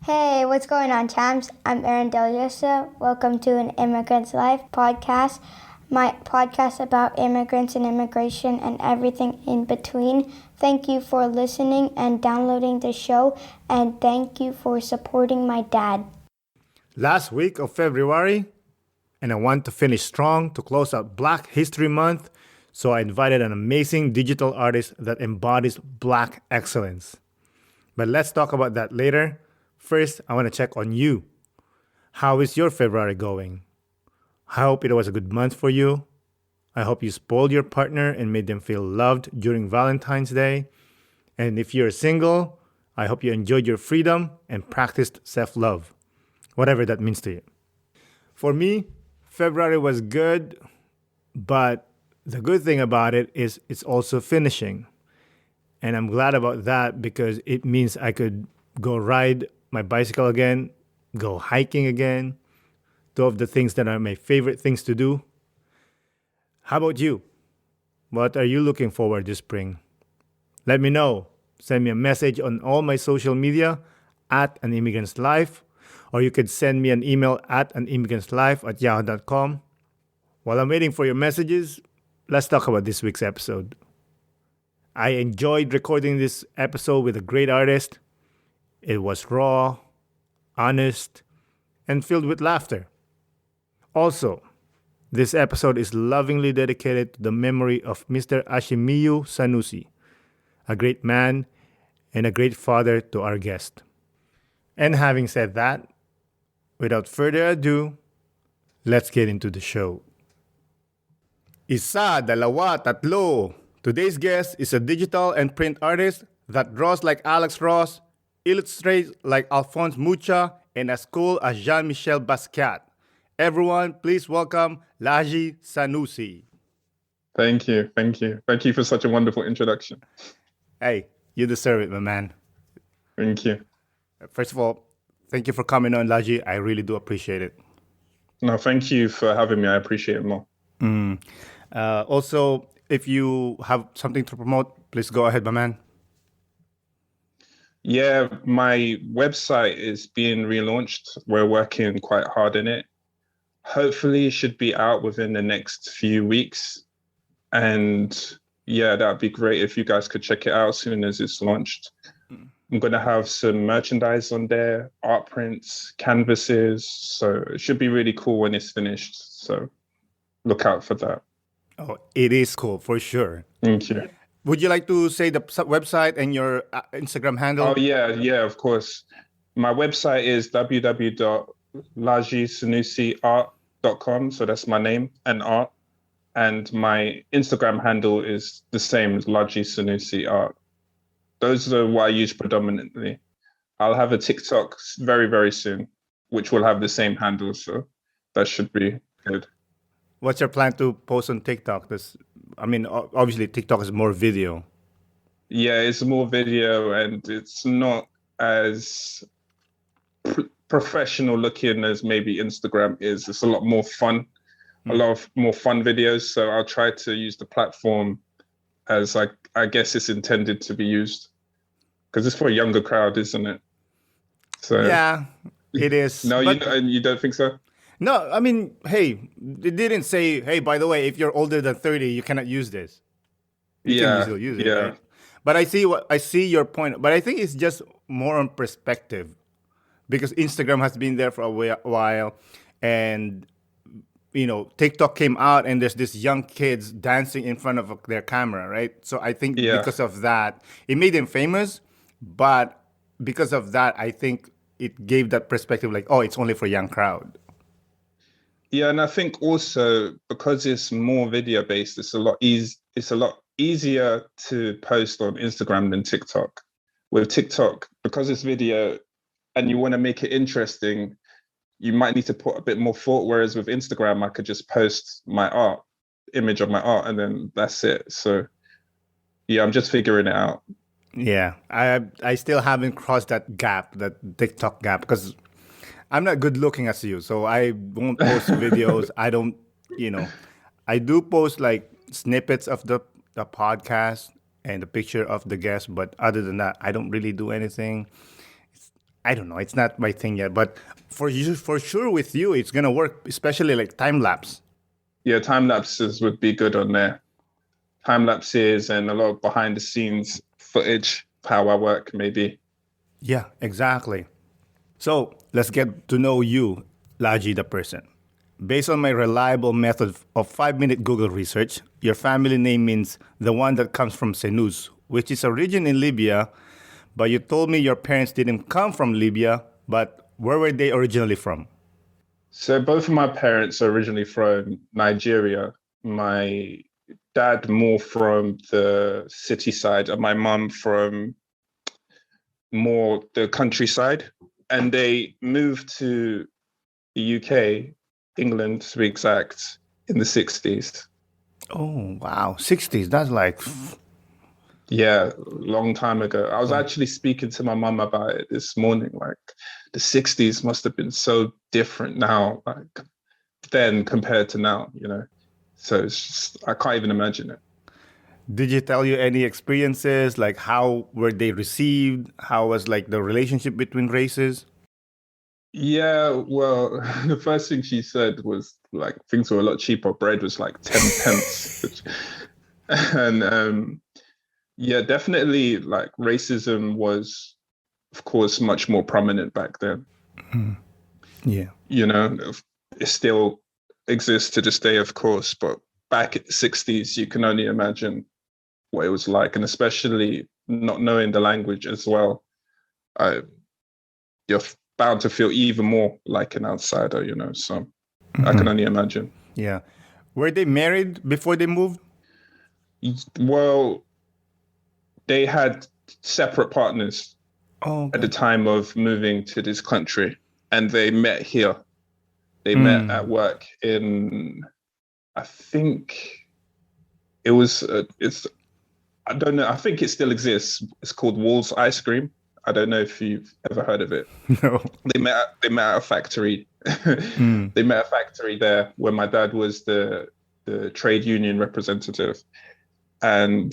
Hey, what's going on, champs? I'm Aaron Deliosa. Welcome to an Immigrant's Life podcast, my podcast about immigrants and immigration and everything in between. Thank you for listening and downloading the show, and thank you for supporting my dad. Last week of February, and I want to finish strong to close out Black History Month, so I invited an amazing digital artist that embodies Black excellence. But let's talk about that later. First, I want to check on you. How is your February going? I hope it was a good month for you. I hope you spoiled your partner and made them feel loved during Valentine's Day. And if you're single, I hope you enjoyed your freedom and practiced self-love, whatever that means to you. For me, February was good, but the good thing about it is it's also finishing. And I'm glad about that because it means I could go ride my bicycle again, go hiking again, two of the things that are my favorite things to do. How about you? What are you looking forward this spring? Let me know. Send me a message on all my social media at An Immigrant's Life, or you could send me an email at animmigrantslife@yahoo.com. While I'm waiting for your messages, let's talk about this week's episode. I enjoyed recording this episode with a great artist. It was raw, honest, and filled with laughter. Also, this episode is lovingly dedicated to the memory of Mr. Ashimiyu Sanusi, a great man and a great father to our guest. And having said that, without further ado, let's get into the show. Isa, dalawa, tatlo. Today's guest is a digital and print artist that draws like Alex Ross, illustrates like Alphonse Mucha, and as cool as Jean-Michel Basquiat. Everyone, please welcome Laji Sanusi. Thank you. Thank you for such a wonderful introduction. Hey, you deserve it, my man. Thank you. First of all, thank you for coming on, Laji. I really do appreciate it. No, thank you for having me. I appreciate it more. Also, if you have something to promote, please go ahead, my man. Yeah, my website is being relaunched. We're working quite hard in it. Hopefully, it should be out within the next few weeks. And yeah, that'd be great if you guys could check it out as soon as it's launched. I'm going to have some merchandise on there, art prints, canvases. So it should be really cool when it's finished. So look out for that. Oh, it is cool, for sure. Thank you. Would you like to say the website and your Instagram handle? Oh, yeah, of course. My website is www.lajisanusiart.com. So that's my name and art. And my Instagram handle is the same as Laji Sanusi Art. Those are what I use predominantly. I'll have a TikTok very, very soon, which will have the same handle. So that should be good. What's your plan to post on TikTok? Obviously TikTok is more video. Yeah, it's more video and it's not as professional looking as maybe Instagram is. It's a lot more fun, a lot of more fun videos. So I'll try to use the platform as I guess it's intended to be used, because it's for a younger crowd, isn't it? So yeah, it is. No, you don't think so? No, hey, it didn't say, hey, by the way, if you're older than 30, you cannot use this. You can still use it, right? But I see your point. But I think it's just more on perspective, because Instagram has been there for a while, and TikTok came out, and there's this young kids dancing in front of their camera, right? So I think because of that, it made them famous. But because of that, I think it gave that perspective, like, oh, it's only for a young crowd. Yeah, and I think also because it's more video based, it's a lot easier to post on Instagram than TikTok. With TikTok, because it's video and you want to make it interesting, you might need to put a bit more thought. Whereas with Instagram, I could just post my image of my art, and then that's it. So yeah, I'm just figuring it out. Yeah, I still haven't crossed that TikTok gap, because I'm not good looking as you, so I won't post videos. I don't, I do post like snippets of the podcast and the picture of the guest, but other than that, I don't really do anything. I don't know. It's not my thing yet, but for sure with you, it's gonna work, especially like time lapse. Yeah, time lapses would be good on there. Time lapses and a lot of behind the scenes footage, how I work, maybe. Yeah, exactly. So let's get to know you, Laji, the person. Based on my reliable method of 5-minute Google research, your family name means the one that comes from Senus, which is a region in Libya. But you told me your parents didn't come from Libya, but where were they originally from? So both of my parents are originally from Nigeria. My dad more from the city side and my mum from more the countryside. And they moved to the UK, England to be exact, in the 60s. Oh, wow. 60s. That's like, Yeah, long time ago. I was oh, actually speaking to my mum about it this morning. Like the 60s must have been so different now, like then compared to now, you know. So it's just, I can't even imagine it. did you tell you any experiences? Like, how were they received? How was like the relationship between races? Yeah, well, the first thing she said was like things were a lot cheaper. Bread was like 10 pence, and yeah, definitely like racism was, of course, much more prominent back then. Yeah. You know, it still exists to this day, of course, but back in the 60s, you can only imagine what it was like, and especially not knowing the language as well. I, you're bound to feel even more like an outsider, you know. So I can only imagine. Yeah. Were they married before they moved? Well, they had separate partners Oh, at the okay. time of moving to this country, and they met here. They met at Mm. work in, I think it was, it's, I don't know, I think it still exists. It's called Walls Ice Cream. I don't know if you've ever heard of it. No. They met at a factory. Mm. They met at a factory there when my dad was the trade union representative. And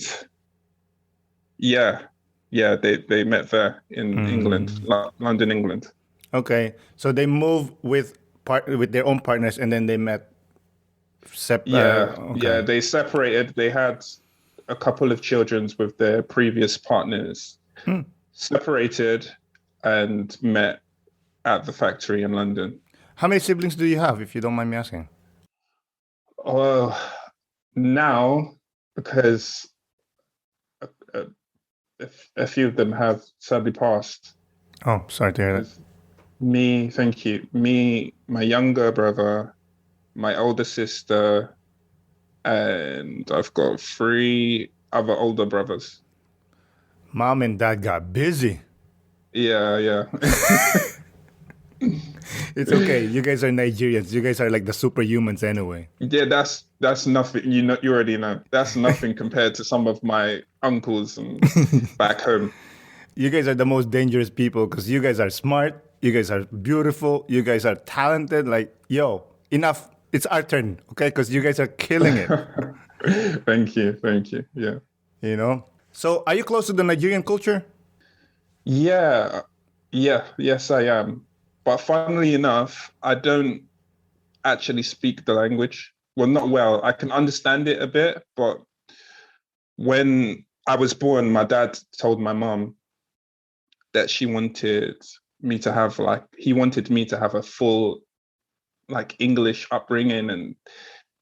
yeah, yeah, they met there in England, Mm. London, England. Okay. So they moved with their own partners, and then they met. Yeah, yeah, Okay. they separated. They had a couple of children with their previous partners, Mm. separated, and met at the factory in London. How many siblings do you have, if you don't mind me asking? Oh, now because a, a, a few of them have sadly passed. Oh, sorry to hear that. There's me, thank you. Me, my younger brother, my older sister, and I've got three other older brothers. Mom and dad got busy. Yeah, yeah. It's okay. You guys are Nigerians. You guys are like the superhumans anyway. Yeah, that's nothing. You know, you already know. That's nothing compared to some of my uncles and back home. You guys are the most dangerous people because you guys are smart. You guys are beautiful. You guys are talented. Like, yo, enough. It's our turn, okay? Because you guys are killing it, Thank you, thank you. Yeah, you know? So, are you close to the Nigerian culture? yeah, yeah. Yes, I am. But funnily enough, I don't actually speak the language. Well, not well. I can understand it a bit, but when I was born, my dad told my mom that she wanted me to have like he wanted me to have a full like English upbringing and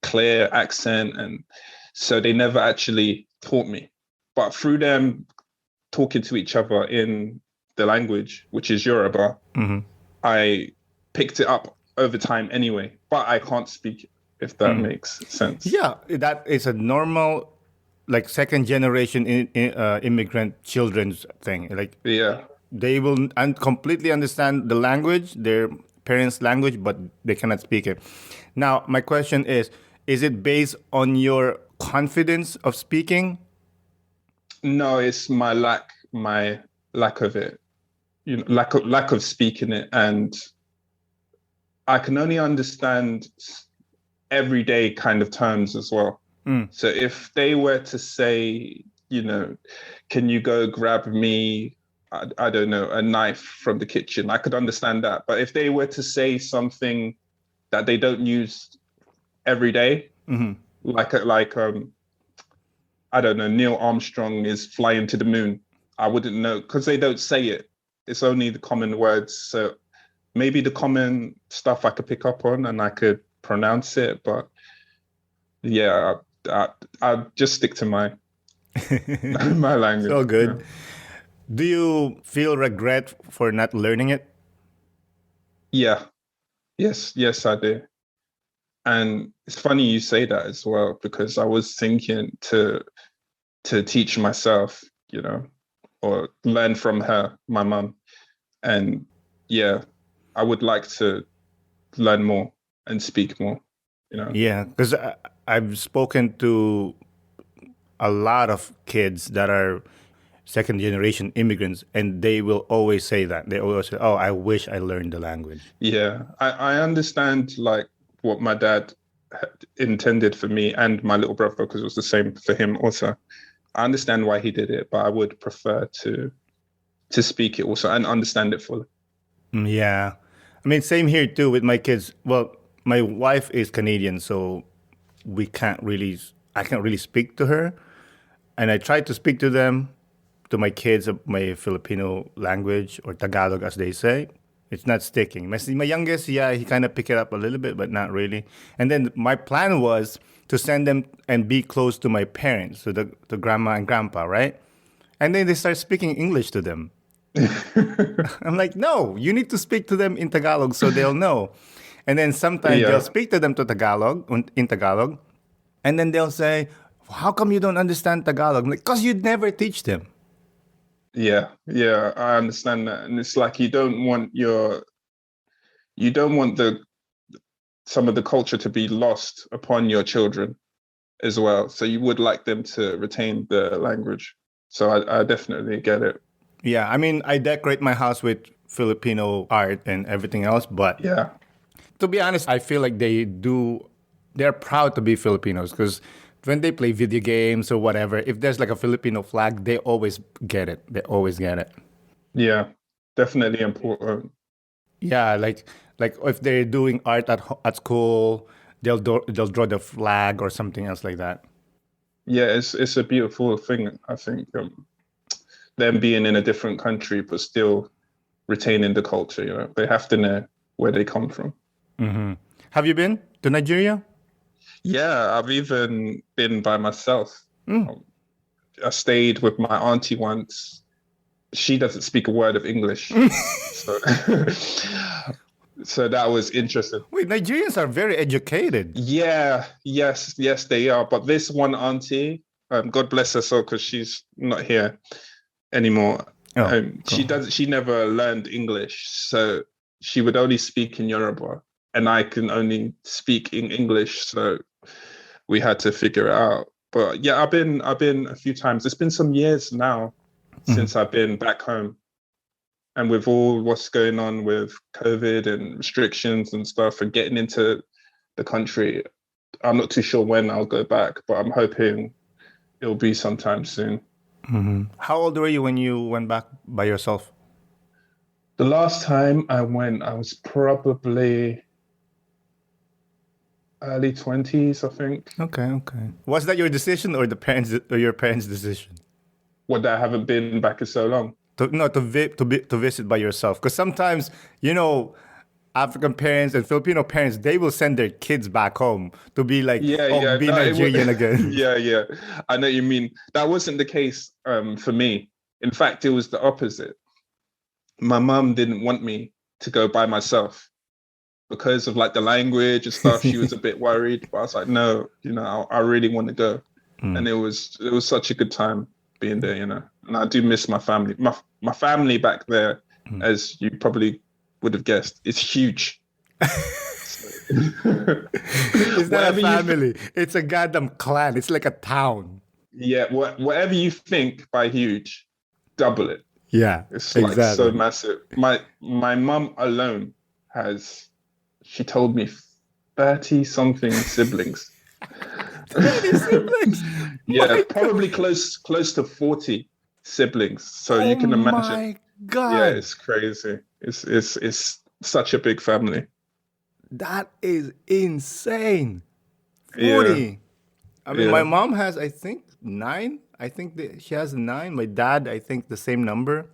clear accent, and so they never actually taught me. But through them talking to each other in the language, which is Yoruba, I picked it up over time anyway. But I can't speak it, if that makes sense. Yeah, that is a normal, like second generation immigrant children's thing. Like Yeah. they will completely understand the language, their parents' language, but they cannot speak it. Now, my question is it based on your confidence of speaking? No, it's my lack of it. You know, lack of speaking it, and I can only understand everyday kind of terms as well. So if they were to say, you know, can you go grab me I don't know, a knife from the kitchen, I could understand that. But if they were to say something that they don't use every day, like I don't know, Neil Armstrong is flying to the moon, I wouldn't know because they don't say it. It's only the common words. So maybe the common stuff I could pick up on and I could pronounce it. But yeah, I just stick to my my language. So good. Do you feel regret for not learning it? Yeah. Yes, I do. And it's funny you say that as well, because I was thinking to teach myself, or learn from her, my mum. And yeah, I would like to learn more and speak more, Yeah, because I've spoken to a lot of kids that are second generation immigrants, and they will always say that. They always say, "Oh, I wish I learned the language." Yeah, I understand like what my dad intended for me and my little brother, because it was the same for him also. I understand why he did it, but I would prefer to speak it also and understand it fully. Yeah. I mean, same here too with my kids. Well, my wife is Canadian, so I can't really speak to her. And I try to speak to them, to my kids, my Filipino language or Tagalog, as they say. It's not sticking. My youngest, yeah, he kind of picked it up a little bit, but not really. And then my plan was to send them and be close to my parents, to the grandma and grandpa, right? And then they start speaking English to them. I'm like, no, you need to speak to them in Tagalog so they'll know. And then sometimes they'll speak to them in Tagalog, and then they'll say, how come you don't understand Tagalog? I'm like, because you'd never teach them. Yeah, I understand that. And it's like you don't want some of the culture to be lost upon your children as well. So you would like them to retain the language. So I definitely get it. Yeah, I mean, I decorate my house with Filipino art and everything else, but Yeah. to be honest, I feel like they're proud to be Filipinos because when they play video games or whatever, if there's like a Filipino flag, they always get it. They always get it. Yeah, definitely important. Yeah, like if they're doing art at school, they'll draw the flag or something else like that. Yeah, it's a beautiful thing, I think. Them being in a different country but still retaining the culture, they have to know where they come from. Mm-hmm. Have you been to Nigeria? Yeah, I've even been by myself. I stayed with my auntie once. She doesn't speak a word of English. so, so that was interesting. Wait, Nigerians are very educated. Yeah, yes, they are. But this one auntie, God bless her soul, because she's not here anymore. Cool. She never learned English, so she would only speak in Yoruba, and I can only speak in English. So we had to figure it out. But yeah, I've been a few times. It's been some years now since I've been back home. And with all what's going on with COVID and restrictions and stuff and getting into the country, I'm not too sure when I'll go back, but I'm hoping it'll be sometime soon. Mm-hmm. How old were you when you went back by yourself? The last time I went, I was probably early 20s, I think. Okay. Was that your decision or your parents' decision? What, that I haven't been back in so long? To visit by yourself. Because sometimes, African parents and Filipino parents, they will send their kids back home to be like, Nigerian again. Yeah. I know what you mean. That wasn't the case for me. In fact, it was the opposite. My mum didn't want me to go by myself because of like the language and stuff. She was a bit worried, but I was like, no, I really want to go. And it was such a good time being there, and I do miss my family. My family back there, as you probably would have guessed, is huge. It's not a family. It's a goddamn clan. It's like a town. Yeah, whatever you think by huge, double it. Yeah, it's like exactly. So massive. My mum alone has, she told me, 30 something siblings. 30 siblings? Yeah, probably close to 40 siblings. So you can imagine. My Yeah, God, it's crazy. It's such a big family. that is insane. Yeah, 40. I mean, my yeah. mom has, I think, 9. I think that she has 9. My dad, I think, the same number.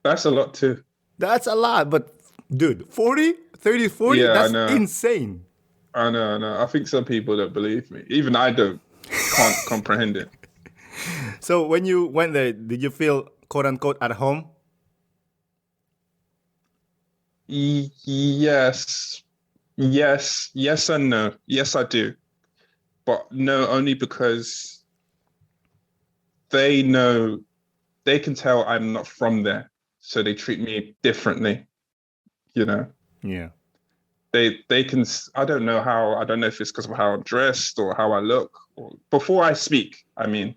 That's a lot too. That's a lot, but dude, 40, 30, 40. Yeah, I That's know. insane. I know, I know. I think some people don't believe me. Even I can't comprehend it. So when you went there, did you feel quote unquote at home? Yes, yes and no. Yes, I do. But no, only because they know, they can tell I'm not from there. So they treat me differently, you know. Yeah. They can, I don't know how, I don't know if it's because of how I'm dressed or how I look, or before I speak, I mean,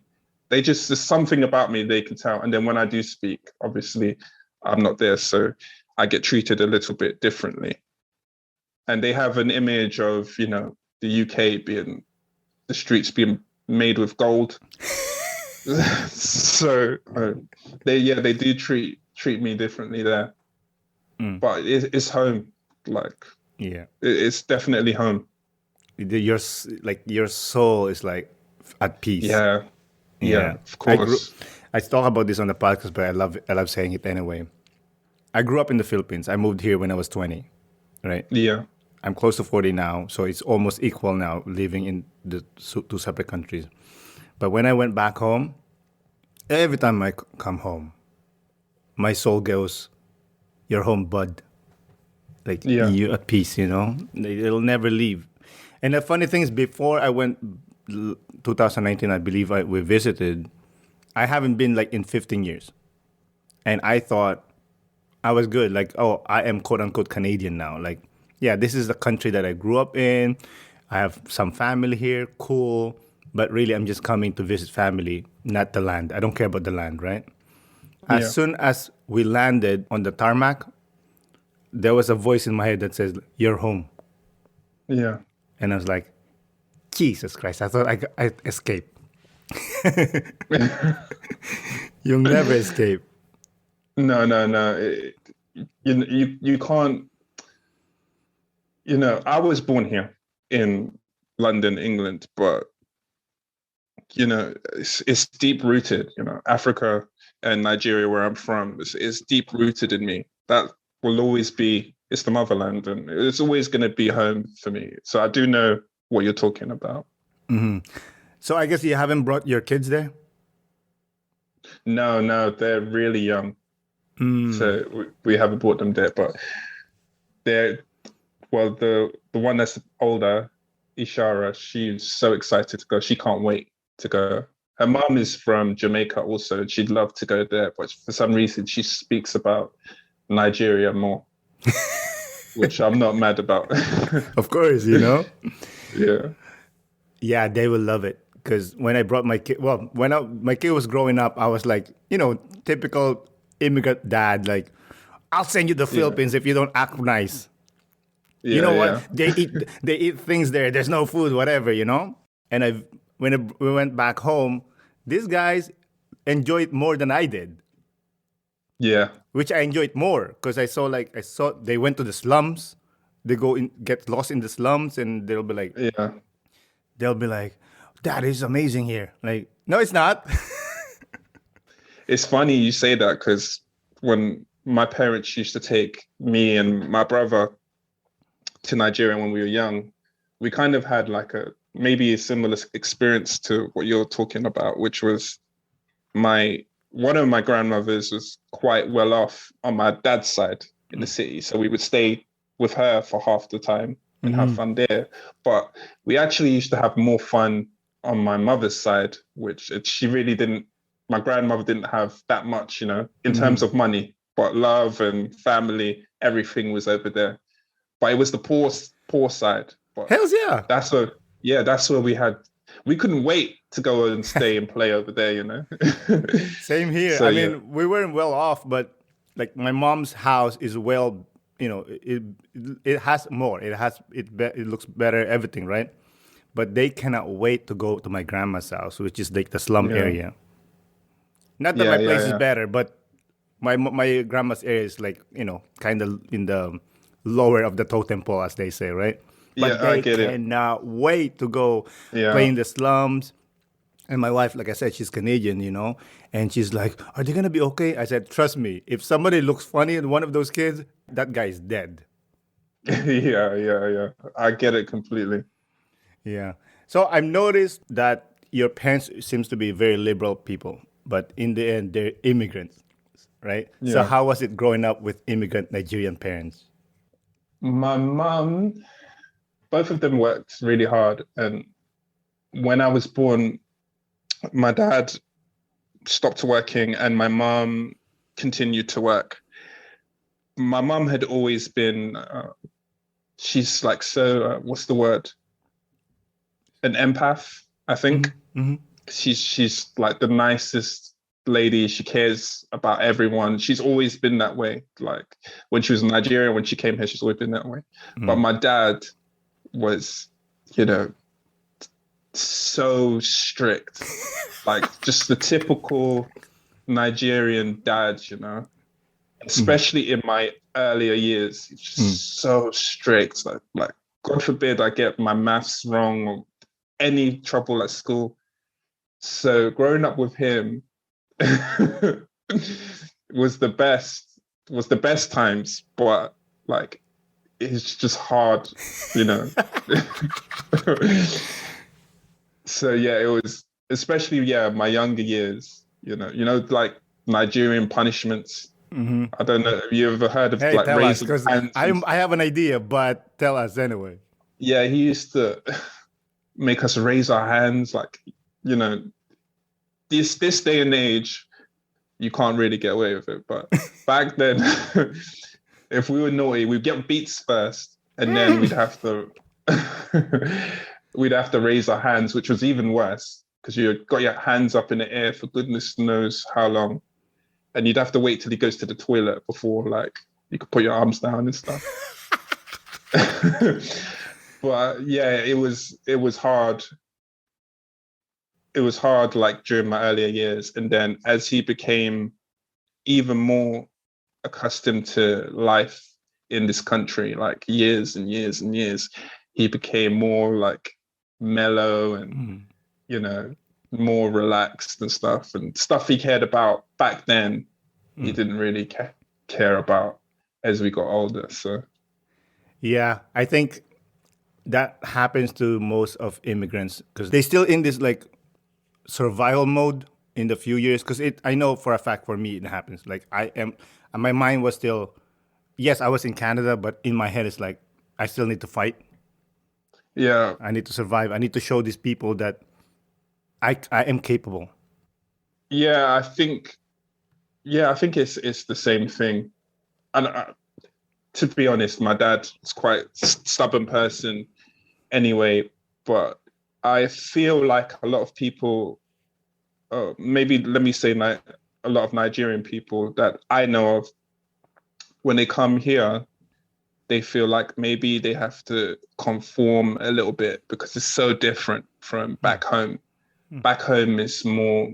they just, there's something about me they can tell. And then when I do speak, obviously I'm not there. So I get treated a little bit differently. And they have an image of, the UK being, the streets being made with gold. So they do treat me differently there. Mm. But it's home. Like Yeah. it's definitely home. Your soul is like at peace. Yeah, yeah, Yeah. of I grew course. I talk about this on the podcast, but I love saying it anyway. I grew up in the Philippines. I moved here when I was 20, right? Yeah, I'm close to 40 now, so it's almost equal now living in the two separate countries. But when I went back home, every time I come home, my soul goes, "You're home, bud." Like yeah, you at peace, It'll never leave. And the funny thing is, before I went 2019, I believe we visited. I haven't been like in 15 years, and I thought I was good. Like, oh, I am quote unquote Canadian now. Like, yeah, this is the country that I grew up in. I have some family here, cool. But really, I'm just coming to visit family, not the land. I don't care about the land, right? As yeah, soon as we landed on the tarmac, there was a voice in my head that says, "You're home." yeah. And I was like, Jesus Christ, I thought I escaped. You'll never escape. No, no, no. You can't. I was born here in London, England, but it's deep rooted. Africa and Nigeria, where I'm from, is deep rooted in me. That will always be. It's the motherland, and it's always going to be home for me. So I do know what you're talking about. So I guess you haven't brought your kids there? No, no, they're really young, so we haven't brought them there. But they're well, the one that's older, Ishara, she's so excited to go. She can't wait to go. Her mom is from Jamaica also, and she'd love to go there, but for some reason she speaks about Nigeria more, which I'm not mad about. Of course, Yeah, Yeah, they will love it. Because when I brought my kid, well, my kid was growing up, I was like, typical immigrant dad, like, I'll send you to the yeah, Philippines if you don't act nice. You yeah, know what? yeah, They eat things there. There's no food, whatever. And we went back home, these guys enjoyed more than I did, yeah, which I enjoyed more because I saw they went to the slums. They go in, get lost in the slums, and yeah. they'll be like, "That is amazing here." Like, no, it's not. It's funny you say that because when my parents used to take me and my brother to Nigeria when we were young, we kind of had like maybe a similar experience to what you're talking about, which was one of my grandmothers was quite well off on my dad's side in the city. So we would stay with her for half the time and have fun there. But we actually used to have more fun on my mother's side, which she really didn't, my grandmother didn't have that much, in terms of money, but love and family, everything was over there. But it was the poor side. But Hells yeah. that's where we couldn't wait to go and stay and play over there. Same here. So I yeah, mean, we weren't well off, but like my mom's house is well, it has more. It looks better, everything, right? But they cannot wait to go to my grandma's house, which is like the slum yeah, area. Not that yeah, my yeah, place is yeah. better, but My grandma's area is like, kind of in the lower of the totem pole, as they say, right? Yeah, But I they get it. cannot wait to go play Yeah. in the slums. And my wife, like I said, she's Canadian, and she's like, "Are they gonna be okay?" I said, "Trust me, if somebody looks funny in one of those kids, that guy's dead." Yeah. I get it completely. Yeah. So I've noticed that your parents seems to be very liberal people, but in the end, they're immigrants, right? So Yeah. how was it growing up with immigrant Nigerian parents? My mum, both of them worked really hard. And when I was born, my dad stopped working and my mum continued to work. My mum had always been, she's like, what's the word? An empath, I think. Mm-hmm. She's like the nicest lady. She cares about everyone. She's always been that way. Like when she was in Nigeria, when she came here, she's always been that way. But my dad was, you know, so strict, like just the typical Nigerian dad, especially in my earlier years. He's just so strict. Like God forbid I get my maths wrong or any trouble at school. So growing up with him was the best times, but like it's just hard. So yeah, it was especially my younger years, like Nigerian punishments. I don't know. Have you ever heard of Hey, like tell us, raising because hands? I have an idea, but tell us anyway. Yeah, he used to make us raise our hands, like, this day and age, you can't really get away with it. But back then, if we were naughty, we'd get beats first, and then we'd have to we'd have to raise our hands, which was even worse because you got your hands up in the air for goodness knows how long, and you'd have to wait till he goes to the toilet before like you could put your arms down and stuff. But yeah, it was hard. It was hard like during my earlier years, and then as he became even more accustomed to life in this country, like years and years and years, he became more like mellow and more relaxed and stuff he cared about back then he didn't really care about as we got older. So Yeah, I think that happens to most of immigrants because they still in this like survival mode in the few years. Because I know for a fact for me it happens. Like my mind was still, yes, I was in Canada, but in my head it's like I still need to fight. yeah, I need to survive. I need to show these people that I am capable. yeah, I think it's the same thing. And to be honest, my dad is quite a stubborn person anyway, but I feel like a lot of people, maybe let me say a lot of Nigerian people that I know of, when they come here, they feel like maybe they have to conform a little bit because it's so different from back home. Back home is more,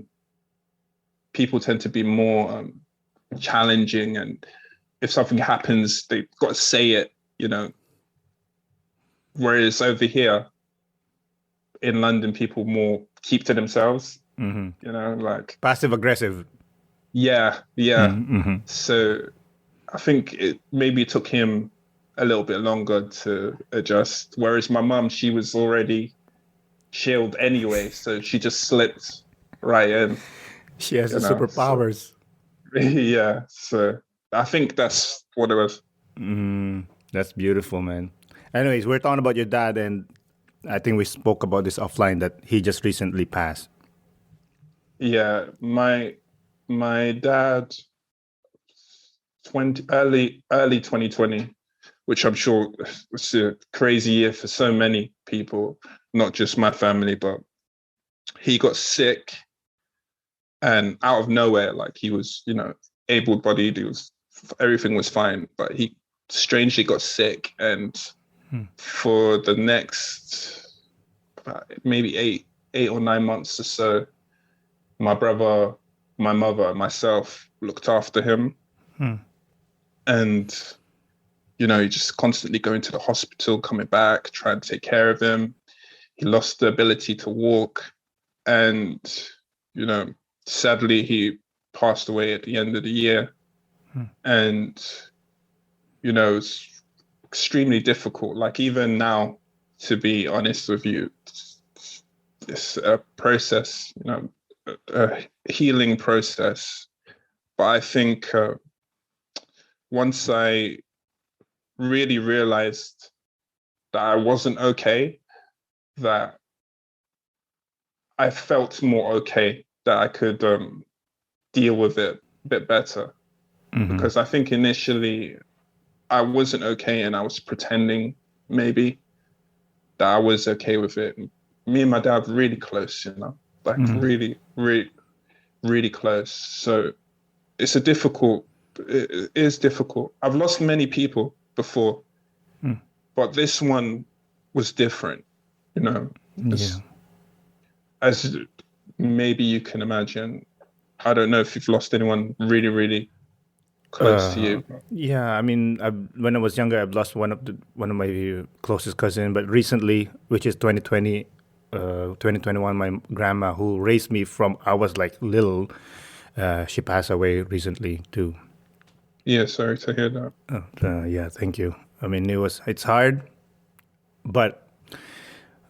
people tend to be more challenging, and if something happens, they've got to say it. Whereas over here in London, people more keep to themselves, like Passive aggressive. yeah. So I think maybe it took him a little bit longer to adjust. Whereas my mum, she was already chilled anyway, so she just slipped right in. She has the So, superpowers. yeah. So I think that's what it was. That's beautiful, man. Anyways, we're talking about your dad, and I think we spoke about this offline that he just recently passed. Yeah, my dad, early 2020, which I'm sure was a crazy year for so many people, not just my family, but he got sick and out of nowhere, like he was, able-bodied, everything was fine, but he strangely got sick, and for the next maybe 8 or 9 months or so, my brother my mother and myself looked after him. And, he just constantly going to the hospital, coming back, trying to take care of him. He lost the ability to walk. And, sadly, he passed away at the end of the year. And, it's extremely difficult. Like, even now, to be honest with you, it's a process, a healing process. But I think once I really realized that I wasn't okay, that I felt more okay, that I could deal with it a bit better. Because I think initially I wasn't okay and I was pretending maybe that I was okay with it. Me and my dad really close, like really, really, really close. So it is difficult. I've lost many people before, but this one was different, as maybe you can imagine. I don't know if you've lost anyone really, really close to you. Yeah, I mean, when I was younger, I've lost one of my closest cousin. But recently, which is 2021, my grandma, who raised me from I was like little, she passed away recently too. Yeah, sorry to hear that. Yeah, thank you. I mean, it's hard, but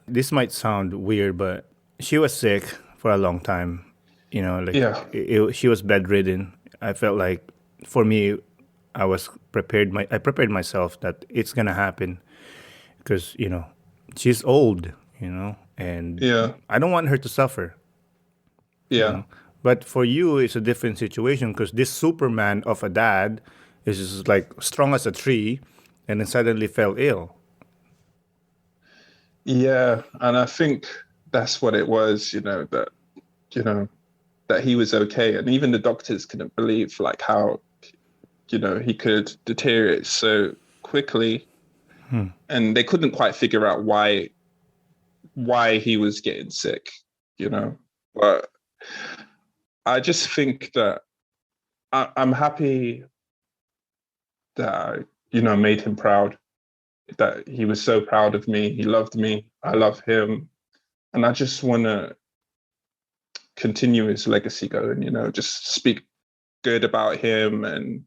this might sound weird, but she was sick for a long time. She was bedridden. I felt like, for me, I prepared myself that it's gonna happen because she's old, and I don't want her to suffer. Yeah. But for you, it's a different situation because this Superman of a dad is just like strong as a tree, and then suddenly fell ill. Yeah, and I think that's what it was. That he was okay, and even the doctors couldn't believe like how he could deteriorate so quickly, and they couldn't quite figure out why he was getting sick. But I just think that I'm happy that I made him proud, that he was so proud of me. He loved me. I love him, and I just want to continue his legacy going. Just speak good about him, and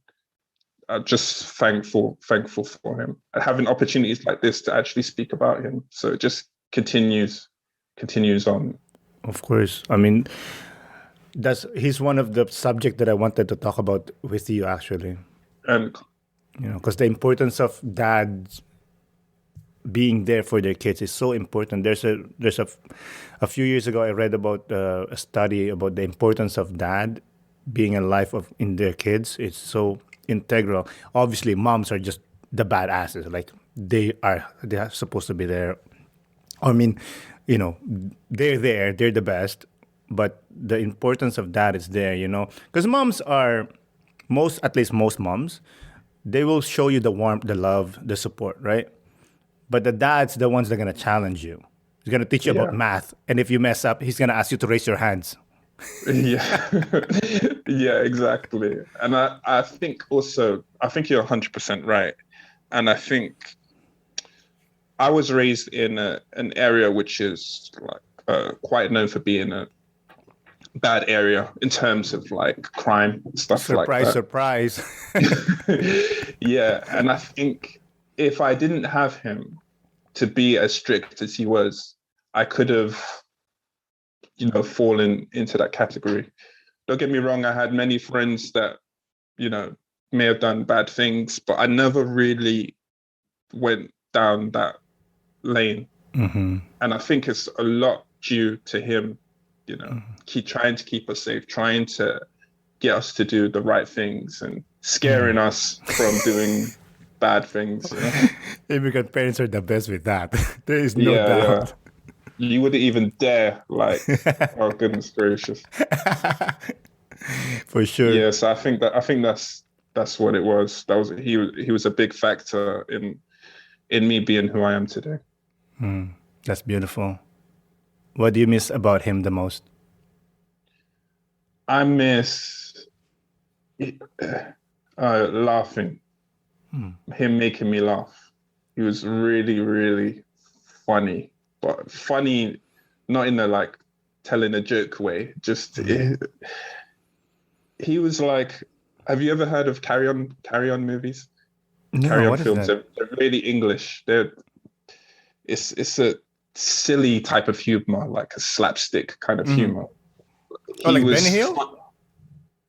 I'm just thankful for him and having opportunities like this to actually speak about him. So it just continues on. Of course, I mean, he's one of the subject that I wanted to talk about with you actually, And because the importance of dads being there for their kids is so important. There's a few years ago I read about a study about the importance of dad being alive in their kids. It's so integral. Obviously, moms are just the badasses. Like they are supposed to be there. I mean, they're there. They're the best. But the importance of dad is there. Because moms are at least most moms, they will show you the warmth, the love, the support, right? But the dad's the ones that are gonna challenge you. He's gonna teach you about math, and if you mess up, he's gonna ask you to raise your hands. Yeah, yeah, exactly. And I think also, I think you're 100% right. And I think I was raised in an area which is like quite known for being a bad area in terms of like crime, stuff like that. Surprise. Yeah, and I think if I didn't have him to be as strict as he was, I could have, fallen into that category. Don't get me wrong, I had many friends that, may have done bad things, but I never really went down that lane. And I think it's a lot due to him, keep trying to keep us safe, trying to get us to do the right things and scaring us from doing bad things. Immigrant parents are the best with that. There is no doubt. Yeah. You wouldn't even dare, like, oh goodness gracious. For sure. Yeah, so I think that's what it was. He was a big factor in me being who I am today. That's beautiful. What do you miss about him the most? I miss laughing. Him making me laugh. He was really, really funny, but funny, not in a like telling a joke way. Just he was like. Have you ever heard of Carry On movies? Carry No, On what is films. that? They're really English. It's a silly type of humor, like a slapstick kind of humor. Oh, He like was Benny Hill?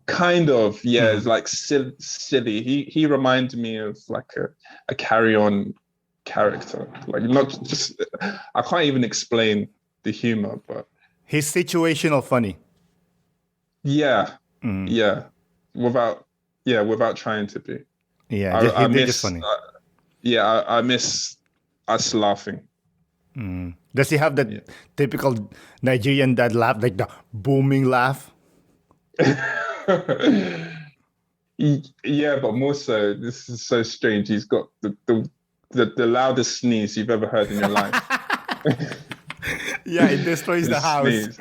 kind of, yeah, it's like silly. He reminded me of like a Carry On character. Like not just I can't even explain the humor, but He's situational funny. yeah, yeah, without trying to be. Yeah, I they're just miss funny. I miss us laughing. Does he have that typical Nigerian dad laugh, like the booming laugh? Yeah, but more so, this is so strange. He's got the loudest sneeze you've ever heard in your life. Yeah, it destroys the His house. sneeze.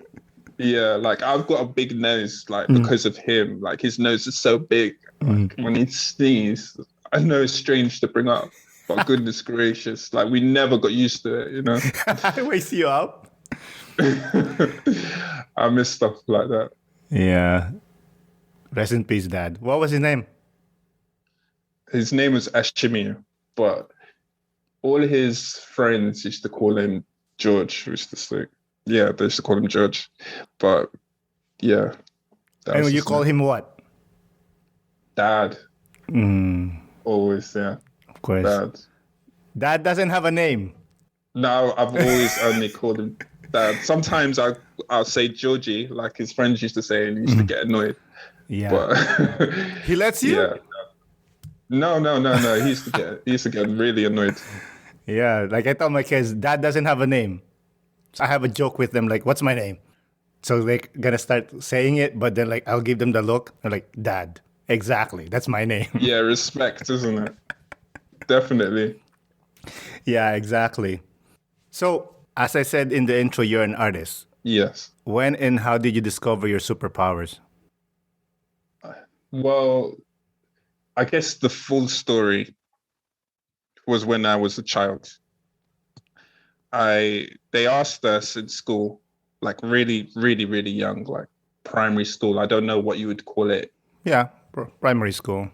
Yeah, like I've got a big nose, like because of him. Like his nose is so big. Like when he sneezes, I know it's strange to bring up, but goodness gracious, like we never got used to it, you know. It wakes you up. I miss stuff like that. Yeah. Rest in peace, Dad. What was his name? His name was Ashimir, but all his friends used to call him George, which is like, yeah, they used to call him George. But yeah. And you call him what? Dad. Always, yeah. Of course. Dad. Dad doesn't have a name. No, I've always only called him Dad. Sometimes I'll say Georgie, like his friends used to say, and he used to get annoyed. Yeah. But he lets you? Yeah. No. He used to get really annoyed. Yeah, like I tell my kids, Dad doesn't have a name. So I have a joke with them, like, what's my name? So they're gonna start saying it, but then like I'll give them the look. They're like, Dad, exactly, that's my name. Yeah, respect, isn't it? Definitely. Yeah, exactly. So as I said in the intro, you're an artist. Yes. When and how did you discover your superpowers? Well, I guess the full story was when I was a child. They asked us in school, like really, really, really young, like primary school. I don't know what you would call it. Yeah, primary school.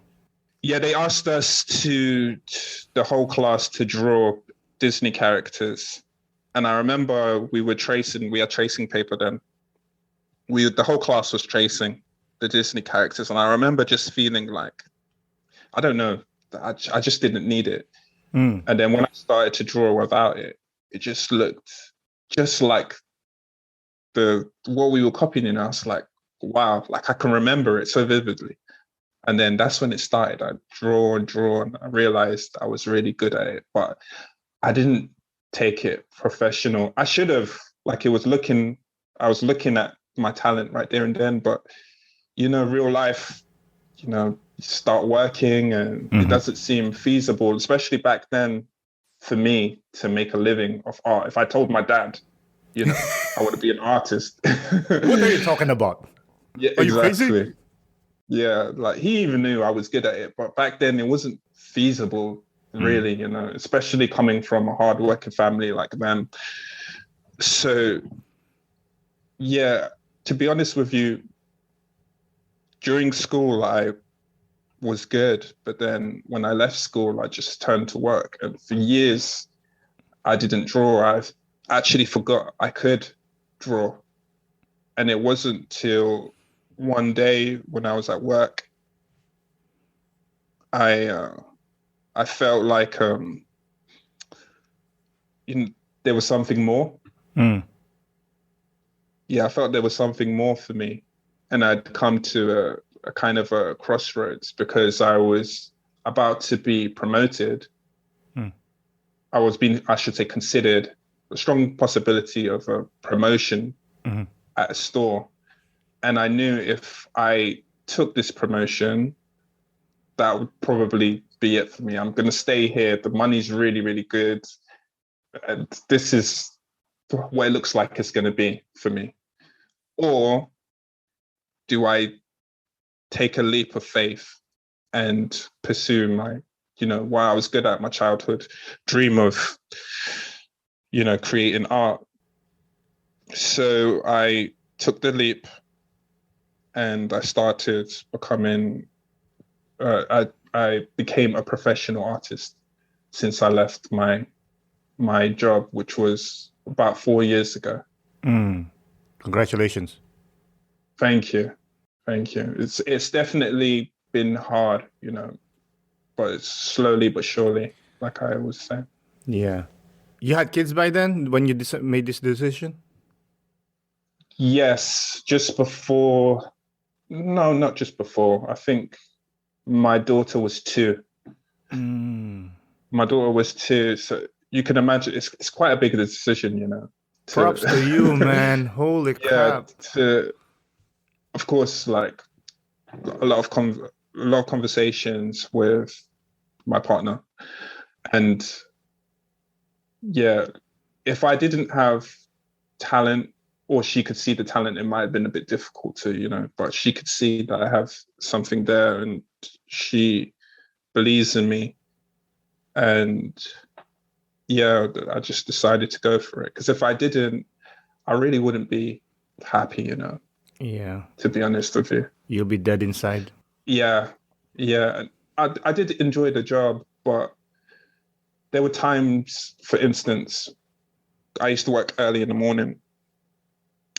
Yeah, they asked us the whole class to draw Disney characters. And I remember we had tracing paper then. The whole class was tracing the Disney characters. And I remember just feeling like, I don't know, I just didn't need it. And then when I started to draw without it, it just looked just like what we were copying. And I was like, wow, like I can remember it so vividly. And then that's when it started. I draw and I realized I was really good at it, but I didn't take it professional. I should have, like I was looking at my talent right there and then, but real life, you start working and it doesn't seem feasible, especially back then for me to make a living of art. If I told my dad, I want to be an artist. What are you talking about? Yeah, are exactly. You crazy? Yeah, like he even knew I was good at it, but back then it wasn't feasible, really, especially coming from a hard-working family like them. So, yeah, to be honest with you, during school, I was good, but then when I left school, I just turned to work. And for years, I didn't draw. I actually forgot I could draw. And it wasn't till one day when I was at work, I felt like there was something more. Yeah, I felt there was something more for me. And I'd come to a kind of a crossroads because I was about to be promoted. I was considered a strong possibility of a promotion at a store. And I knew if I took this promotion, that would probably be it for me. I'm going to stay here. The money's really, really good. And this is what it looks like it's going to be for me. Or do I take a leap of faith and pursue my, what I was good at, my childhood dream of, creating art. So I took the leap and I started becoming, I became a professional artist since I left my job, which was about 4 years ago. Congratulations. Thank you. It's definitely been hard, but it's slowly but surely, like I always say. Yeah. You had kids by then when you made this decision? Yes, just before. No, not just before. I think my daughter was 2. My daughter was 2, so you can imagine it's quite a big decision, Props to you, man. Holy crap. Of course, like a lot of conversations with my partner, and yeah, if I didn't have talent, or she could see the talent, it might have been a bit difficult to, but she could see that I have something there, and she believes in me. And yeah, I just decided to go for it, because if I didn't, I really wouldn't be happy, Yeah. to be honest with you. You'll be dead inside. Yeah. I did enjoy the job, but there were times, for instance, I used to work early in the morning,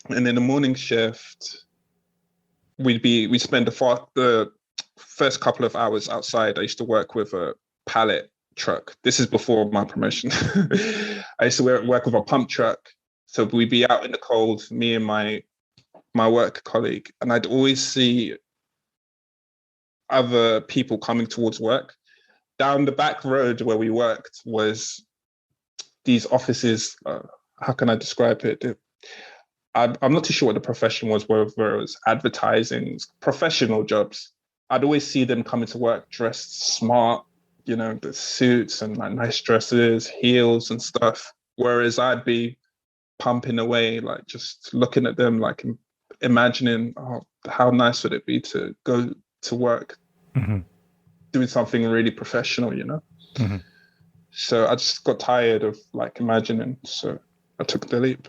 and in the morning shift, we'd spend the first couple of hours outside. I used to work with a pallet truck. This is before my promotion. I used to work with a pump truck. So we'd be out in the cold, me and my work colleague, and I'd always see other people coming towards work. Down the back road where we worked was these offices. How can I describe it? I'm not too sure what the profession was, whether it was advertising, professional jobs. I'd always see them coming to work dressed smart, the suits and like nice dresses, heels and stuff. Whereas I'd be pumping away, like just looking at them, like imagining, oh, how nice would it be to go to work, doing something really professional, So I just got tired of like imagining, so I took the leap.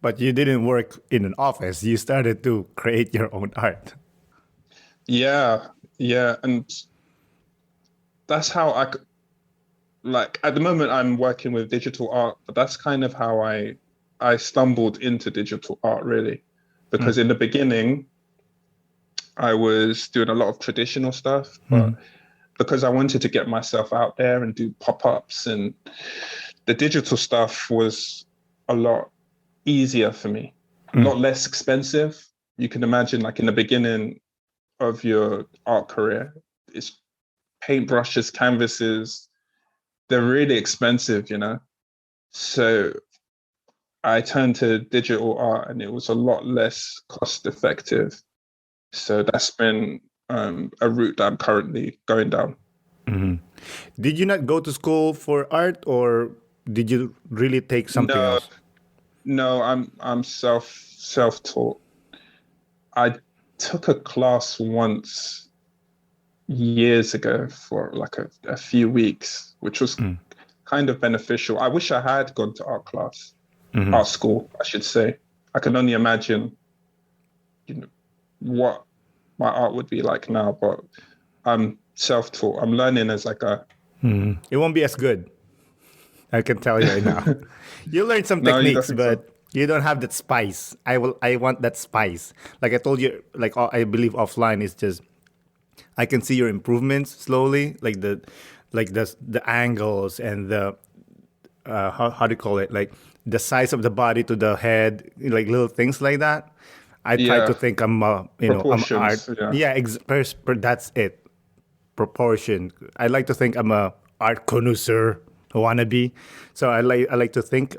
But you didn't work in an office. You started to create your own art. Yeah. And that's how like at the moment I'm working with digital art, but that's kind of how I stumbled into digital art, really. Because in the beginning, I was doing a lot of traditional stuff, but because I wanted to get myself out there and do pop-ups, and the digital stuff was a lot easier for me, a lot less expensive. You can imagine, like in the beginning of your art career, it's paintbrushes, canvases, they're really expensive, So I turned to digital art, and it was a lot less cost effective. So that's been a route that I'm currently going down. Did you not go to school for art, or did you really take something else? No, I'm self-taught. I took a class once years ago for like a few weeks, which was kind of beneficial. I wish I had gone to art class, art school, I should say. I can only imagine, what my art would be like now, but I'm self-taught. I'm learning as I go. It won't be as good. I can tell you right now. You learn some techniques, but you don't have that spice. I want that spice. Like I told you, like I believe offline is just, I can see your improvements slowly, like the angles and the how do you call it, like the size of the body to the head, like little things like that. I try to think I'm I'm art. Yeah, that's it. Proportion. I like to think I'm a art connoisseur, wannabe. So I like to think,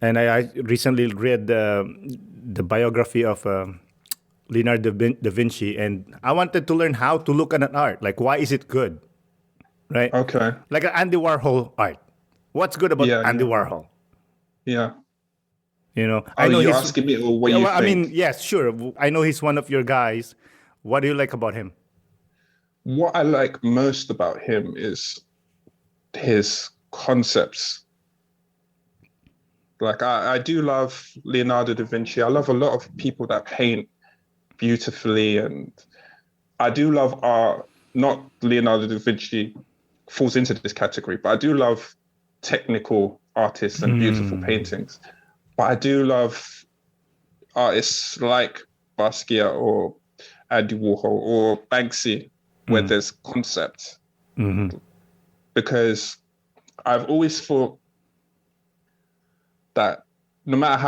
and I recently read the biography of Leonardo da Vinci, and I wanted to learn how to look at an art. Like, why is it good? Right? Okay. Like an Andy Warhol art. What's good about Andy Warhol? Yeah. I Oh, know you're he's. asking me what Yeah, you well, I mean, think. yes, sure. I know he's one of your guys. What do you like about him? What I like most about him is his concepts. Like I do love Leonardo da Vinci. I love a lot of people that paint beautifully, and I do love art. Not Leonardo da Vinci falls into this category, but I do love technical artists and beautiful Mm. paintings. But I do love artists like Basquiat or Andy Warhol or Banksy, where Mm. there's concept. Mm-hmm. Because I've always thought that no matter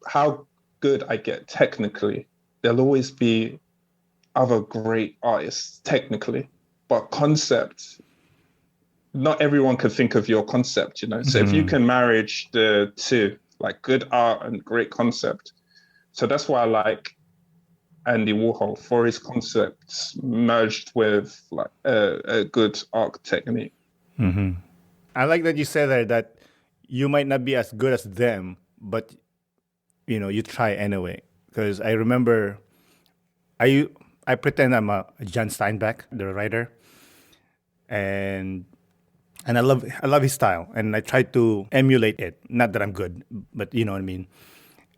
how good I get technically, there'll always be other great artists technically. But concept, not everyone can think of your concept. So if you Mm-hmm. can marriage the two, like good art and great concept. So that's why I like Andy Warhol for his concepts merged with like a good art technique. Mm-hmm. I like that you said there that you might not be as good as them, but you try anyway. Because I remember I I pretend I'm a John Steinbeck, the writer, and I love his style, and I try to emulate it. Not that I'm good, but you know what I mean.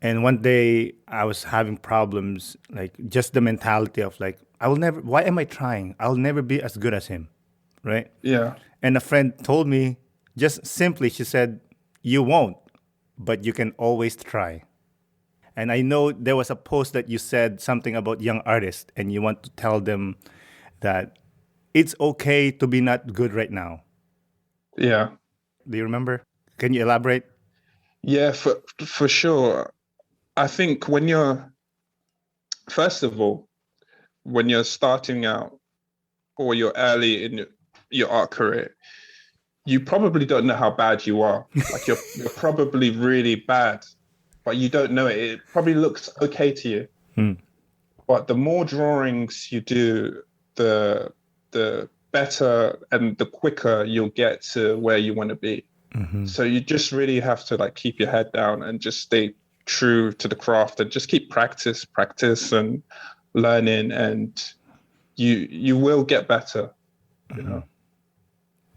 And one day I was having problems, like just the mentality of like I will never. Why am I trying? I'll never be as good as him, right? Yeah. And a friend told me just simply, she said, "You won't, but you can always try." And I know there was a post that you said something about young artists, and you want to tell them that it's okay to be not good right now. Yeah. Do you remember? Can you elaborate? Yeah, for sure. I think when you're first of all, when you're starting out or you're early in your art career, you probably don't know how bad you are. Like you're probably really bad, but you don't know it. It probably looks okay to you. Hmm. But the more drawings you do, the better and the quicker you'll get to where you want to be. Mm-hmm. So you just really have to like keep your head down and just stay true to the craft and just keep practice and learning, and you will get better, you know.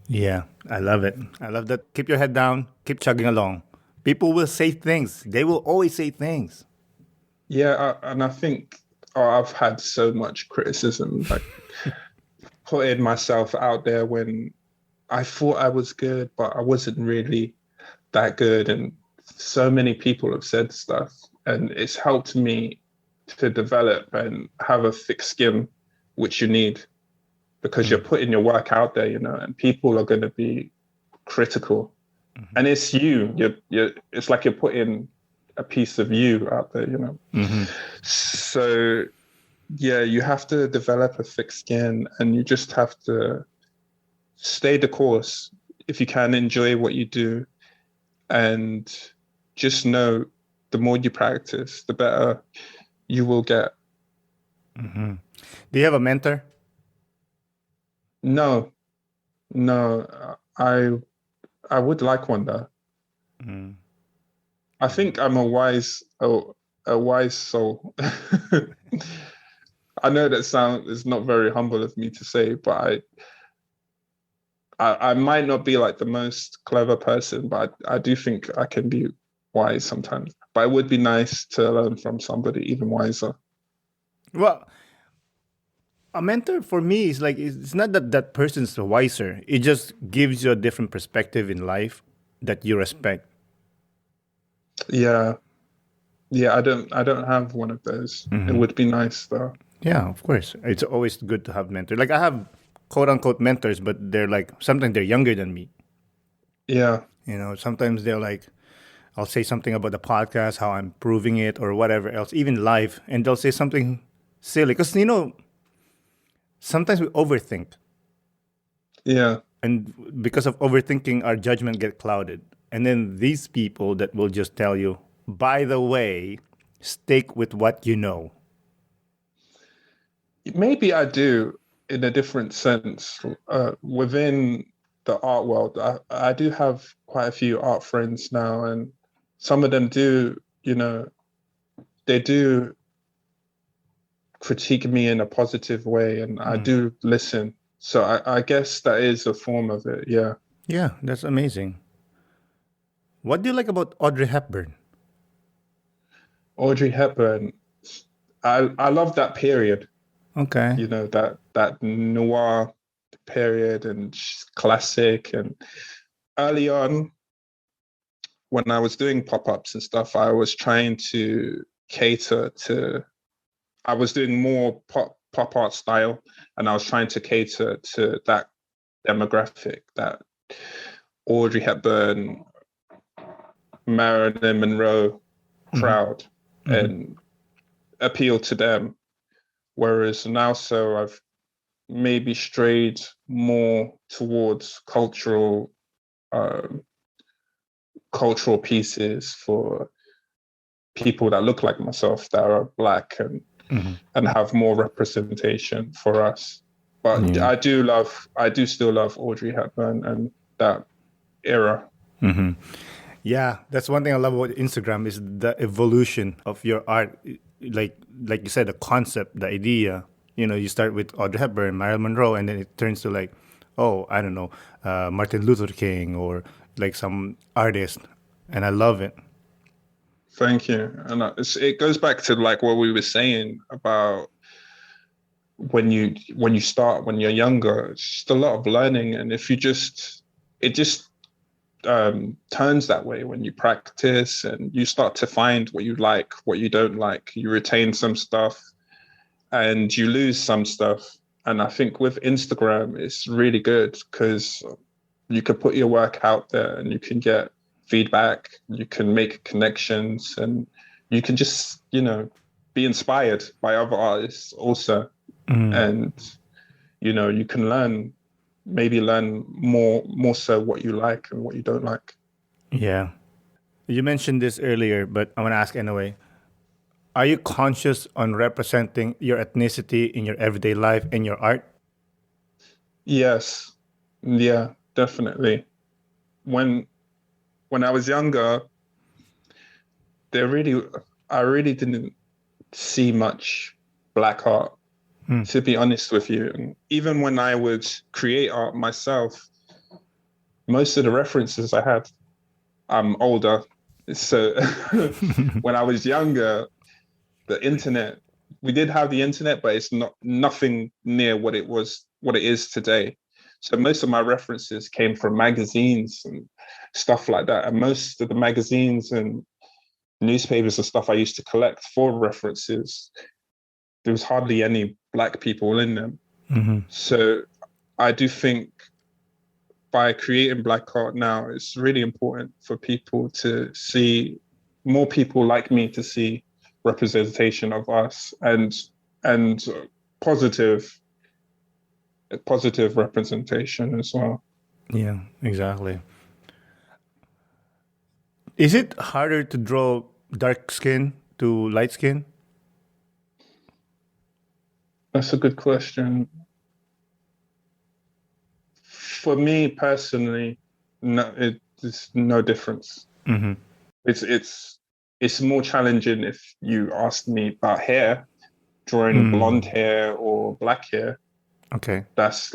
Yeah, I love it. I love that. Keep your head down, keep chugging along. People will say things, they will always say things. Yeah, and I think I've had so much criticism, like putting myself out there when I thought I was good, but I wasn't really that good. And so many people have said stuff, and it's helped me to develop and have a thick skin, which you need because you're Mm. putting your work out there, and people are going to be critical. And it's it's like you're putting a piece of you out there. Mm-hmm. So yeah, you have to develop a thick skin, and you just have to stay the course. If you can, enjoy what you do, and just know the more you practice, the better you will get. Mm-hmm. Do you have a mentor? No, no, I would like one though. Mm. I think I'm a wise soul. I know that sound is not very humble of me to say, but I might not be like the most clever person, but I do think I can be wise sometimes. But it would be nice to learn from somebody even wiser. Well, a mentor for me is like it's not that that person's wiser. It just gives you a different perspective in life that you respect. Yeah, yeah. I don't have one of those. It Hmm. would be nice though. Yeah, of course. It's always good to have mentors. Like I have quote unquote mentors, but they're like sometimes they're younger than me. Yeah, Sometimes they're like I'll say something about the podcast, how I'm proving it, or whatever else, even live, and they'll say something silly because sometimes we overthink, yeah. and because of overthinking, our judgment get clouded. And then these people that will just tell you, by the way, stick with what you know. Maybe I do in a different sense. Within the art world, I do have quite a few art friends now, and some of them do. you know, they do critique me in a positive way, and I do listen. So I guess that is a form of it. Yeah. Yeah, that's amazing. What do you like about Audrey Hepburn? Audrey Hepburn, I love that period, Okay. that noir period, and she's classic. And early on, when I was doing pop-ups and stuff, I was trying to cater to, I was doing more pop art style, and I was trying to cater to that demographic, that Audrey Hepburn, Marilyn Monroe crowd, and appeal to them. Whereas now, so I've maybe strayed more towards cultural pieces for people that look like myself, that are Black, and have more representation for us. But Yeah. I do still love Audrey Hepburn and that era. Yeah, that's one thing I love about Instagram is the evolution of your art. Like you said, the concept, the idea. You start with Audrey Hepburn, Marilyn Monroe, and then it turns to like, oh, I don't know, Martin Luther King or like some artist, and I love it. Thank you. And it goes back to like what we were saying about when you're younger, it's just a lot of learning. And if it just turns that way when you practice, and you start to find what you like, what you don't like. You retain some stuff and you lose some stuff. And I think with Instagram, it's really good because you can put your work out there and you can get feedback, you can make connections, and you can just, be inspired by other artists also. And, you can maybe learn more so what you like and what you don't like. Yeah. You mentioned this earlier, but I want to ask anyway. Are you conscious on representing your ethnicity in your everyday life and your art? Yes. Yeah, definitely. When I was younger, I really didn't see much Black art, to be honest with you. And even when I would create art myself, most of the references I had, I'm older. So when I was younger, we did have the internet, but it's nothing near what it is today. So most of my references came from magazines and stuff like that. And most of the magazines and newspapers and stuff I used to collect for references, there was hardly any Black people in them. So I do think by creating Black art now, it's really important for people to see, more people like me to see representation of us, and positive representation as well. Yeah, exactly. Is it harder to draw dark skin to light skin? That's a good question. For me personally, no, it's no difference. It's more challenging if you asked me about hair, drawing blonde hair or black hair. Okay. That's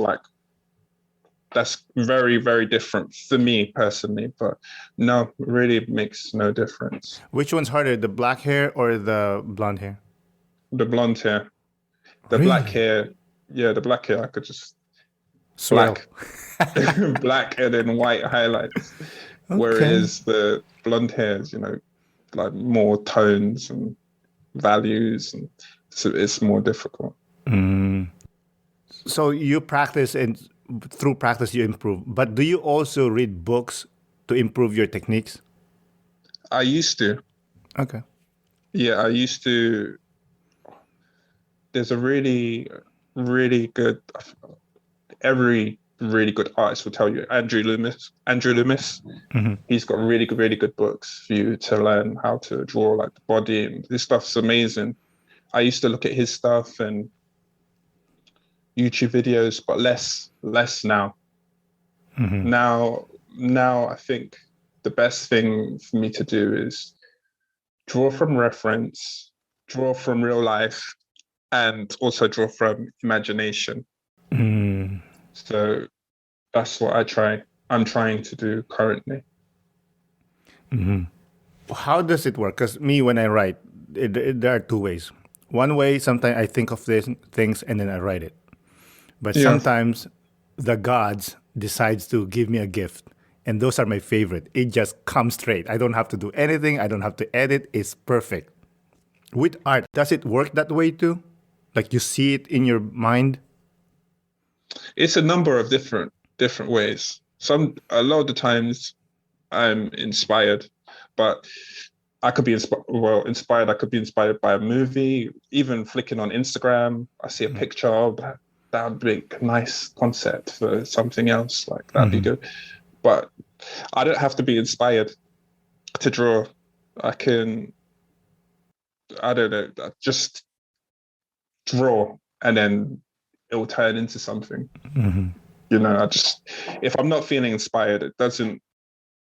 very, very different for me personally, but no, really makes no difference. Which one's harder, the black hair or the blonde hair? The blonde hair, the Really? black hair, yeah, the black hair, I could just Swirl. black and then white highlights. Okay. Whereas the blonde hairs, like more tones and values, and so it's more difficult. So you practice, and through practice you improve. But do you also read books to improve your techniques? I used to. Okay. Yeah, I used to. There's a really, really good, every really good artist will tell you, Andrew Loomis. He's got really good books for you to learn how to draw like the body, and this stuff's amazing. I used to look at his stuff and YouTube videos, but less now. Now I think the best thing for me to do is draw from reference, draw from real life, and also draw from imagination. Mm. So that's what I'm trying to do currently. How does it work? Because me, when I write, there are two ways. One way, sometimes I think of these things and then I write it. But Yeah. sometimes the gods decides to give me a gift, and those are my favorite. It just comes straight. I don't have to do anything. I don't have to edit. It's perfect. With art, does it work that way too? Like you see it in your mind? It's a number of different ways. A lot of the times I'm inspired, but I could be inspired. I could be inspired by a movie, even flicking on Instagram. I see a picture of that. That would be a nice concept for something else. Like that'd be good. But I don't have to be inspired to draw. I don't know, just draw and then it will turn into something. You know, if I'm not feeling inspired, it doesn't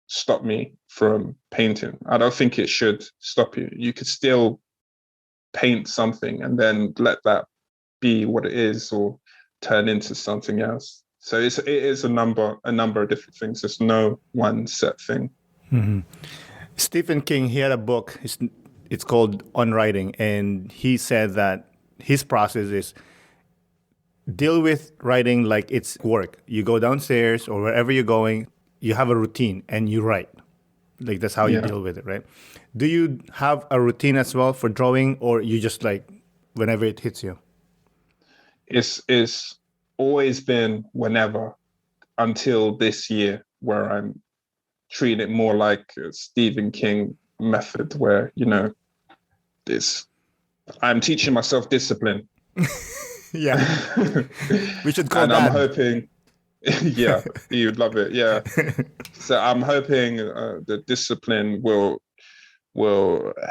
stop me from painting. I don't think it should stop you. You could still paint something and then let that be what it is or turn into something else. So it is a number of different things. There's no one set thing. Stephen King, he had a book. It's called On Writing, and he said that his process is deal with writing like it's work. You go downstairs or wherever you're going, you have a routine and you write. Like that's how you deal with it, right? Do you have a routine as well for drawing, or you just like whenever it hits you? It's always been whenever until this year where I'm treating it more like a Stephen King method where, you know, I'm teaching myself discipline. Yeah. We should call and that. I'm hoping, yeah, you'd love it. Yeah. So I'm hoping the discipline will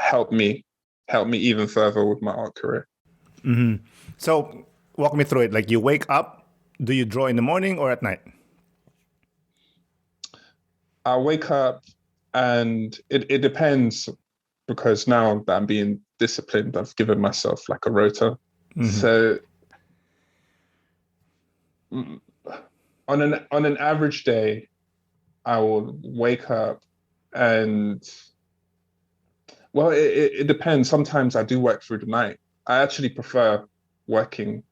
help me even further with my art career. So walk me through it. Like you wake up, do you draw in the morning or at night? I wake up and it depends because now that I'm being disciplined, I've given myself like a rota. So on an average day, I will wake up and well, it depends. Sometimes I do work through the night. I actually prefer working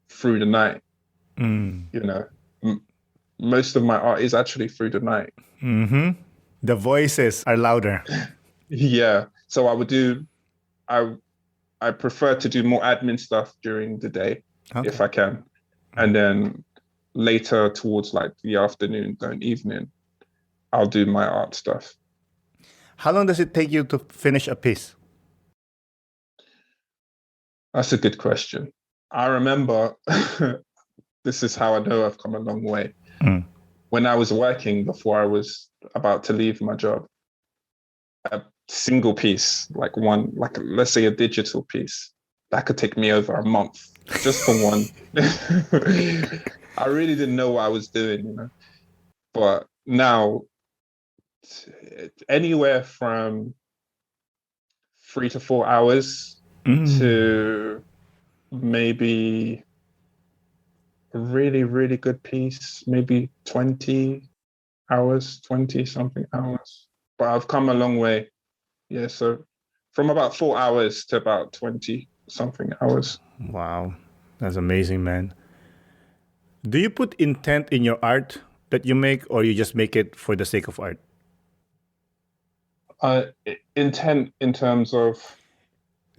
through the night. You know, most of my art is actually through the night. The voices are louder. Yeah. So I prefer to do more admin stuff during the day if I can. And then later towards like the afternoon and evening, I'll do my art stuff. How long does it take you to finish a piece? That's a good question. I remember, this is how I know I've come a long way. When I was working before I was about to leave my job, a single piece, let's say a digital piece, that could take me over a month just for one. I really didn't know what I was doing, you know. But now, anywhere from 3 to 4 hours to maybe a really, really good piece, maybe 20 something hours. But I've come a long way. Yeah, so from about 4 hours to about 20 something hours. Wow, that's amazing, man. Do you put intent in your art that you make, or you just make it for the sake of art? Intent in terms of,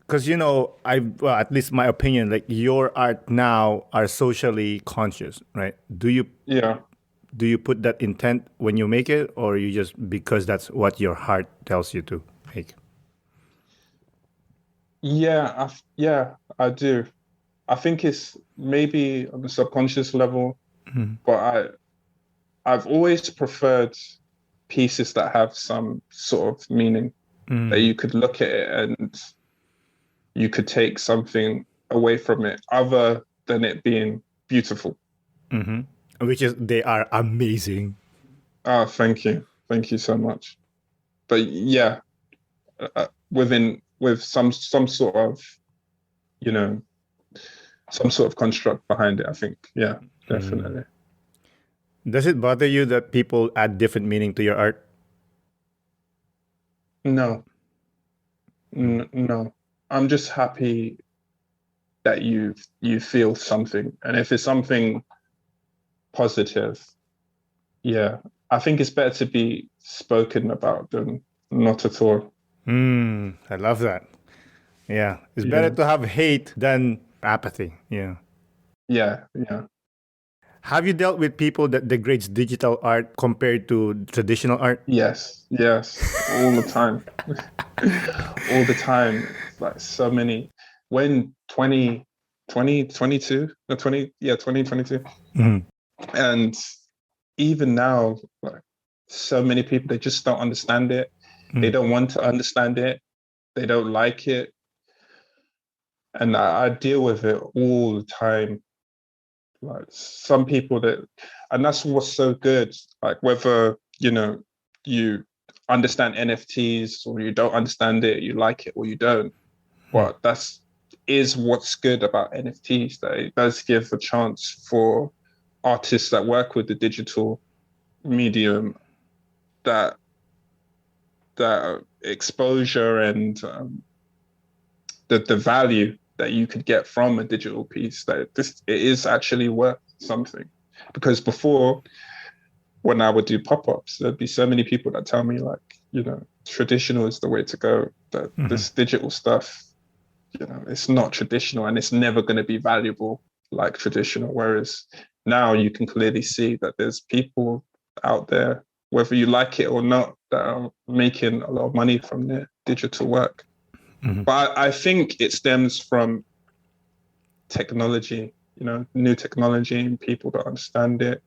Because at least my opinion, like your art now are socially conscious, right? Do you put that intent when you make it, or you just because that's what your heart tells you to make? yeah, I do. I think it's maybe on the subconscious level, but I've always preferred pieces that have some sort of meaning, that you could look at it and you could take something away from it other than it being beautiful. Which is they are amazing. Oh, thank you. Thank you so much. But yeah, with some sort of, you know, some sort of construct behind it. I think, yeah, definitely. Does it bother you that people add different meaning to your art? No, no. I'm just happy that you feel something, and if it's something positive, yeah, I think it's better to be spoken about than not at all. I love that. Yeah. It's better Yeah, to have hate than apathy. Yeah. yeah, yeah. Have you dealt with people that degrades digital art compared to traditional art? Yes, yes, all the time. All the time. It's like so many. When 2022, no, 20, yeah, 2022. Mhm. And even now, like so many people, they just don't understand it. They Mm. don't want to understand it. They don't like it. And I deal with it all the time. Like some people and that's what's so good. Like whether, you understand NFTs or you don't understand it, you like it or you don't. But that's is what's good about NFTs, that it does give a chance for artists that work with the digital medium that exposure and the value that you could get from a digital piece, that it is actually worth something. Because before, when I would do pop-ups, there'd be so many people that tell me like, traditional is the way to go, that this digital stuff, it's not traditional and it's never going to be valuable like traditional. Whereas now you can clearly see that there's people out there, whether you like it or not, that are making a lot of money from their digital work. But I think it stems from technology, new technology and people that understand it.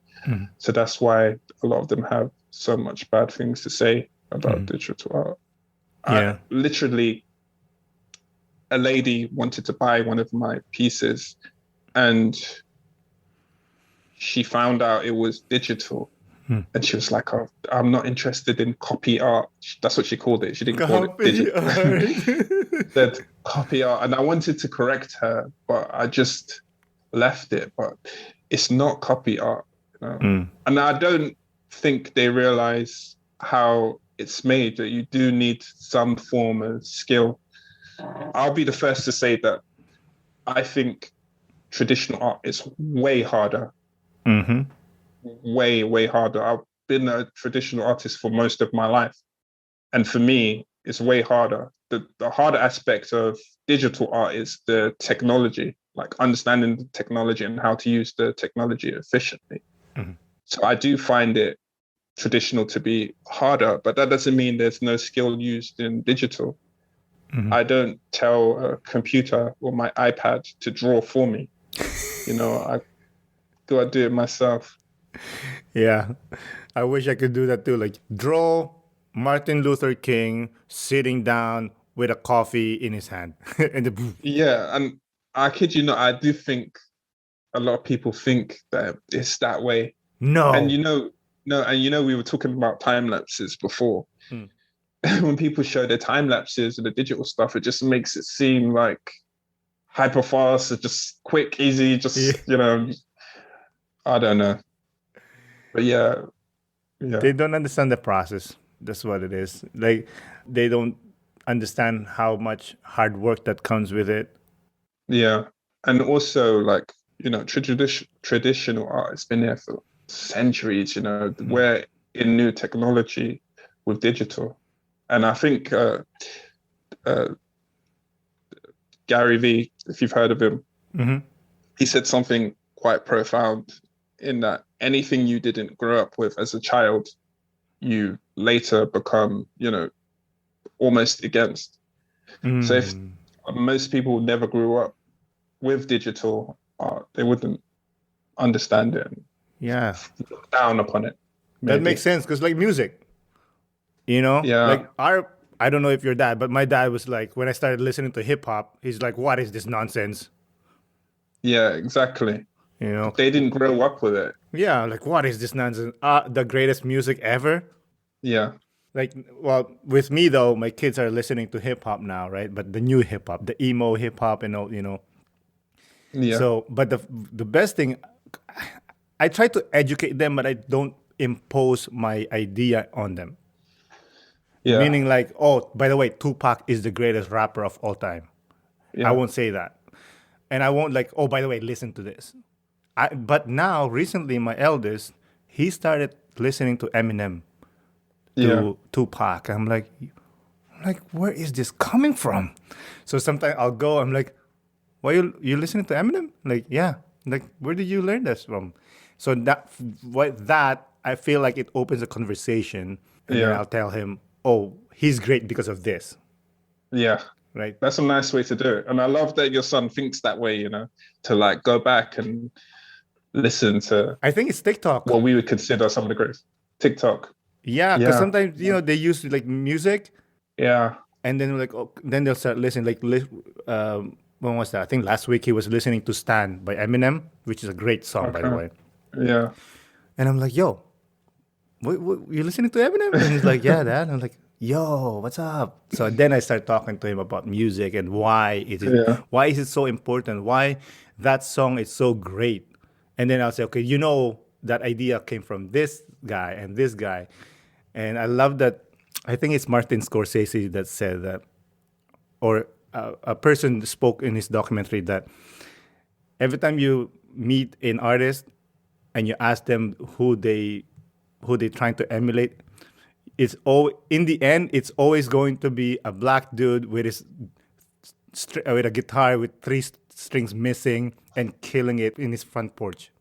So that's why a lot of them have so much bad things to say about digital art. Yeah. Literally, a lady wanted to buy one of my pieces and she found out it was digital. And she was like, "Oh, I'm not interested in copy art." That's what she called it. She didn't call it digital. Said copy art. And I wanted to correct her, but I just left it. But it's not copy art. And I don't think they realize how it's made, that you do need some form of skill. I'll be the first to say that I think traditional art is way harder. Way, way harder. I've been a traditional artist for most of my life. And for me, it's way harder. The harder aspect of digital art is the technology, like understanding the technology and how to use the technology efficiently. So I do find it traditional to be harder, but that doesn't mean there's no skill used in digital. I don't tell a computer or my iPad to draw for me. I gotta do it myself. Yeah. I wish I could do that too. Like draw Martin Luther King sitting down with a coffee in his hand. and the, Yeah, and I kid you not, I do think a lot of people think that it's that way. And no. no, and we were talking about time lapses before. When people show their time lapses and the digital stuff, it just makes it seem like hyper fast, it's just quick, easy, just I don't know. But yeah. They don't understand the process. That's what it is. Like they don't understand how much hard work that comes with it. Yeah. And also like, traditional art has been there for centuries, we're in new technology with digital. And I think Gary Vee, if you've heard of him, he said something quite profound in that anything you didn't grow up with as a child, you later become, almost against. So if most people never grew up with digital art, they wouldn't understand it and Yeah. look down upon it. That Maybe. makes sense because like music, Yeah. like I don't know if your dad, but my dad was like, when I started listening to hip hop, he's like, what is this nonsense? Yeah, exactly. You know? They didn't grow up with it. Yeah, like what is this nonsense? The greatest music ever. Yeah. Like, well, with me though, my kids are listening to hip hop now, right? But the new hip hop, the emo hip hop, and all, Yeah. So, but the best thing, I try to educate them, but I don't impose my idea on them. Yeah. Meaning, like, oh, by the way, Tupac is the greatest rapper of all time. I Yeah. won't say that, and I won't like, oh, by the way, listen to this. But now, recently, my eldest, he started listening to Eminem, Yeah. to Tupac. I'm like, where is this coming from? So sometimes I'll go, I'm like, why you listening to Eminem? Like, yeah. Like, where did you learn this from? So that I feel like it opens a conversation, and then Yeah. I'll tell him, oh, he's great because of this, Yeah. right? That's a nice way to do it. And I love that your son thinks that way, to like go back and listen to I think it's TikTok. what we would consider some of the greats. TikTok. Yeah, because Yeah. sometimes they use like music, Yeah. and then like then they'll start listening. Like, when was that? I think last week he was listening to "Stan" by Eminem, which is a great song, by the way. Yeah. And I'm like, yo, what, you listening to Eminem? And he's like, yeah, Dad. And I'm like, yo, what's up? So then I start talking to him about music and Yeah. why is it so important? Why that song is so great? And then I'll say, okay, that idea came from this guy and this guy. And I love that. I think it's Martin Scorsese that said that, or a person spoke in his documentary that every time you meet an artist and you ask them who they trying to emulate, in the end it's always going to be a black dude with with a guitar with three strings missing and killing it in his front porch.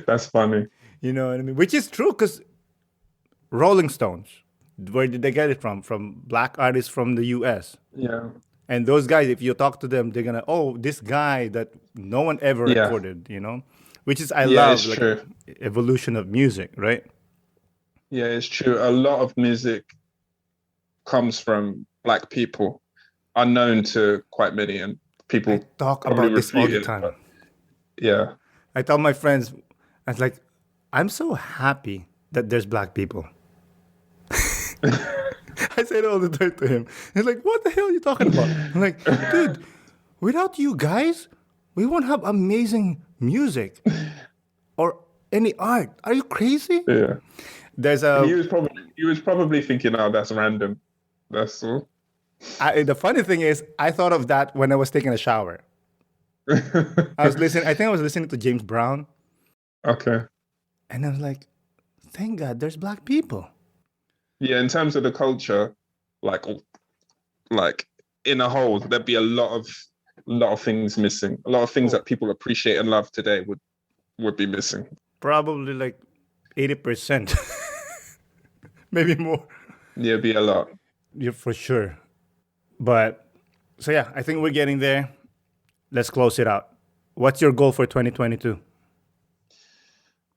That's funny. You know what I mean? Which is true, because Rolling Stones, where did they get it from? From black artists from the U.S. Yeah. And those guys, if you talk to them, they're gonna, oh, this guy that no one ever Yeah. recorded, which is, I Yeah, love, it's like, true. evolution of music, right? Yeah, it's true. A lot of music comes from black people, unknown to quite many, and people I talk probably about this all refute the it, time. but yeah. I tell my friends, I was like, I'm so happy that there's black people. I say it all the time to him. He's like, what the hell are you talking about? I'm like, dude, without you guys, we won't have amazing music or any art. Are you crazy? Yeah. There's He was probably thinking, oh, that's random. That's all. the funny thing is, I thought of that when I was taking a shower. I think I was listening to James Brown, Okay. and I was like, thank God there's black people. Yeah, in terms of the culture, like in a whole, there'd be a lot of things missing. A lot of things that people appreciate and love today would be missing. Probably like 80%, maybe more. Yeah, it'd be a lot. Yeah, for sure. But so yeah, I think we're getting there. Let's close it out. What's your goal for 2022?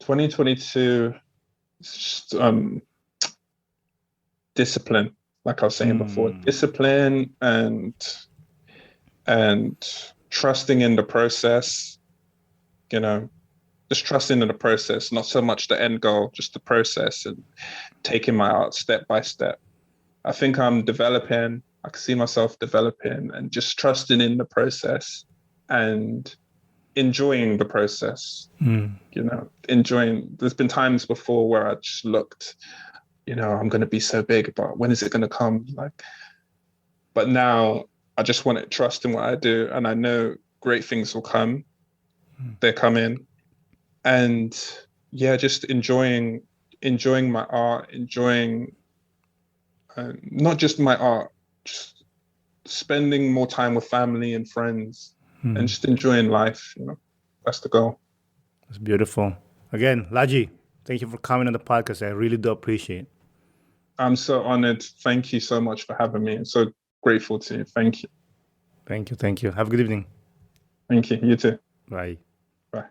2022, just, discipline, like I was saying before, discipline and trusting in the process, just trusting in the process, not so much the end goal, just the process, and taking my art step by step. I think I'm developing, I can see myself developing, and just trusting in the process and enjoying the process, enjoying. There's been times before where I just looked, I'm going to be so big, but when is it going to come? But now I just want to trust in what I do, and I know great things will come. They're coming, and yeah, just enjoying my art, enjoying not just my art, just spending more time with family and friends, and just enjoying life. That's the goal. That's beautiful. Again, Laji, thank you for coming on the podcast. I really do appreciate it. I'm so honored. Thank you so much for having me. I'm so grateful to you. Thank you. Thank you. Have a good evening. Thank you. You too. Bye. Bye.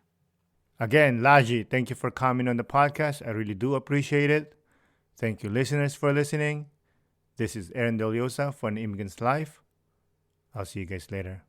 Again, Laji, thank you for coming on the podcast. I really do appreciate it. Thank you, listeners, for listening. This is Aaron Deliosa for An Immigrant's Life. I'll see you guys later.